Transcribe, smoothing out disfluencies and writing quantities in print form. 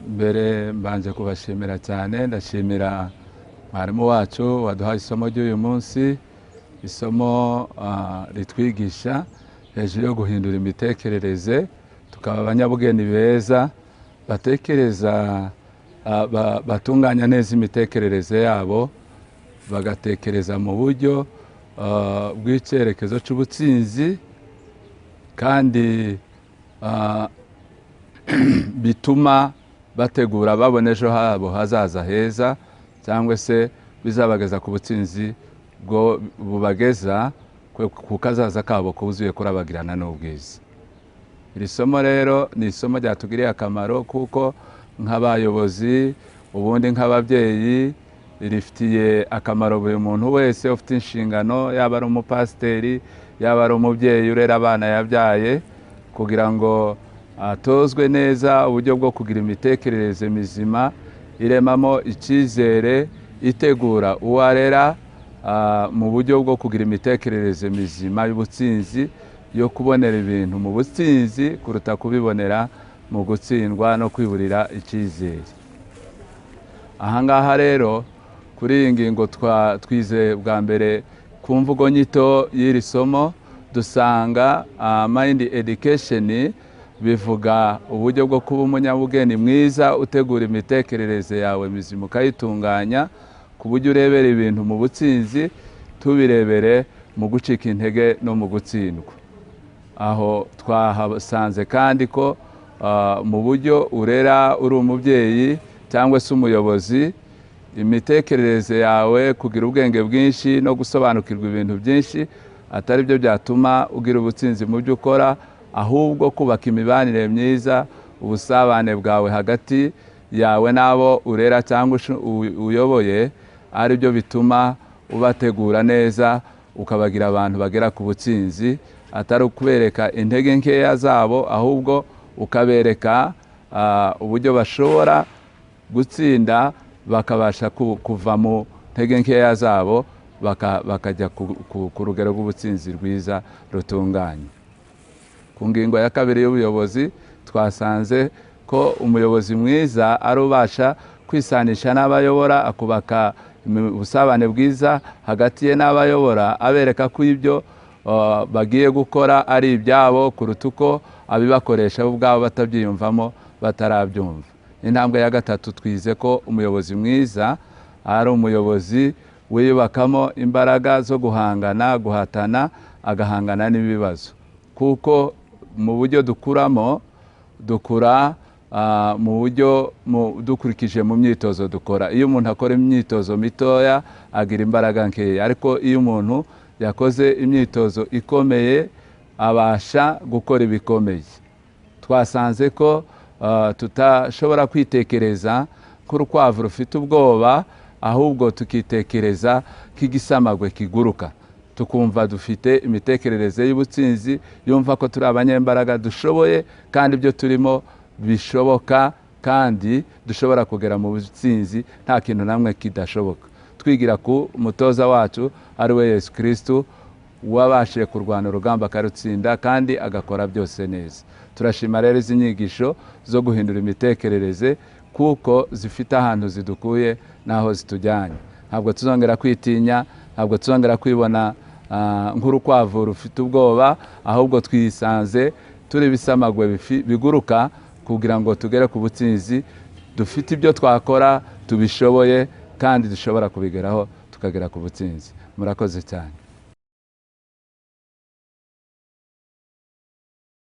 mbere mbanje kubashimira cyane, ndashimira mwarimu wacu waduhaye isomo ry'uyu munsi, isomo ritwigisha hejuru yo guhindura imitekerereze, tukaba abanyabugeni beza batekereza, batunganya neza imitekerereze yabo, bagatekereza mu buryo bw'icyerekezo cy'ubutsinzi, kandi bituma bategura babona ejo habo hazaza heza, cyangwa se bizabageza ku butsinzi bwo bubageza ku kazaza kabo kuzuye kurabagirana n'ubwiza. Iri somo rero ni isomo ryatugiriye akamaro, kuko nk'abayobozi ubundi nk'ababyeyi rifitiye akamaro buri muntu wese ufite inshingano, yaba ari umupasiteri, yaba ari umubyeyi urera abana yabyaye, kugira ngo atozwe neza uburyo bwo kugira imitekerereze mizima iremamo icyizere, itegura uwo arera mu buryo bwo kugira imitekerereze mizima y'ubutsinzi, yo kubonera ibintu mu butsinzi kuruta kubibonera mu gutsindwa no kwiburira icyizere. Ahangaha rero kuri iyi ngingo twize bwa mbere ku mvugo nyito y'iri somo, dusanga mind education bivuga uburyo bwo kuba umunyabugeni mwiza utegura imitekerereze yawe mizima ukayitunganya ku buryo urebera ibintu mu butsinzi, tubirebere mu gucika intege no mu gutsindwa. Aho twahasanze kandi ko mu buryo urera uri umubyeyi cyangwa se umuyobozi, imitekerereze yawe, kugira ubwenge bwinshi no gusobanukirwa ibintu byinshi atari byo byatuma ugira ubutsinzi mu byo ukora, ahubwo kubaka imibanire myiza, ubusabane bwawe hagati yawe n'abo urera cyangwa uyoboye, ari byo bituma ubategura neza, ukabagira abantu bagera ku butsinzi, atari ukubereka intege nkeya zabo, ahubwo ukabereka uburyo bashobora gutsinda, bakabasha kuva mu ntege nkeya zabo, bakajya ku rugero rw'ubutsinzi rwiza rutunganye. Ku ngingo ya kabiri y'ubuyobozi, twasanze ko umuyobozi mwiza ari ubasha kwisanisha n'abayobora, akubaka ubusabane bwiza hagati ye n'abayobora, abereka ko ibyo bagiye gukora ari ibyabo kuruta uko abibakoresha bo ubwabo batabyiyumvamo, batarabyumva. Intambwe ya gatatu, twize ko umuyobozi mwiza ari umuyobozi wiyubakamo imbaraga zo guhangana, guhatana, agahangana n'ibibazo, kuko mu buryo dukuramo, dukura mu buryo dukurikije mu myitozo dukora. Iyo umuntu akora imyitozo mitoya agira imbaraga nkeya, ariko iyo umuntu yakoze imyitozo ikomeye abasha gukora ibikomeye. Twasanze ko tutashobora kwitekereza nk'urukwavu rufite ubwoba, ahubwo tukitekereza nk'igisamagwe kiguruka, tukumva dufite imitekerereze y'ubutsinzi, yumva ko turi abanyembaraga, dushoboye, kandi ibyo turimo bishoboka, kandi dushobora kugera mu butsinzi, nta kintu namwe kidashoboka. Twigira ku mutoza wacu ari we Yesu Kristo, wabashije kurwana urugamba akarutsinda kandi agakora byose neza. Turashima rero izi nyigisho zo guhindura imitekerereze, kuko zifite ahantu zidukuye n'aho zitujyanye. Ntabwo tuzongera kwitinya, ntabwo tuzongera kwibona nk'urukwavu rufite ubwoba, ahubwo twisanze turi ibisamagwe biguruka, kugira ngo tugere ku butsinzi, dufite ibyo twakora, tubishoboye, kandi dushobora kubigeraho tukagera ku butsinzi. Murakoze cyane.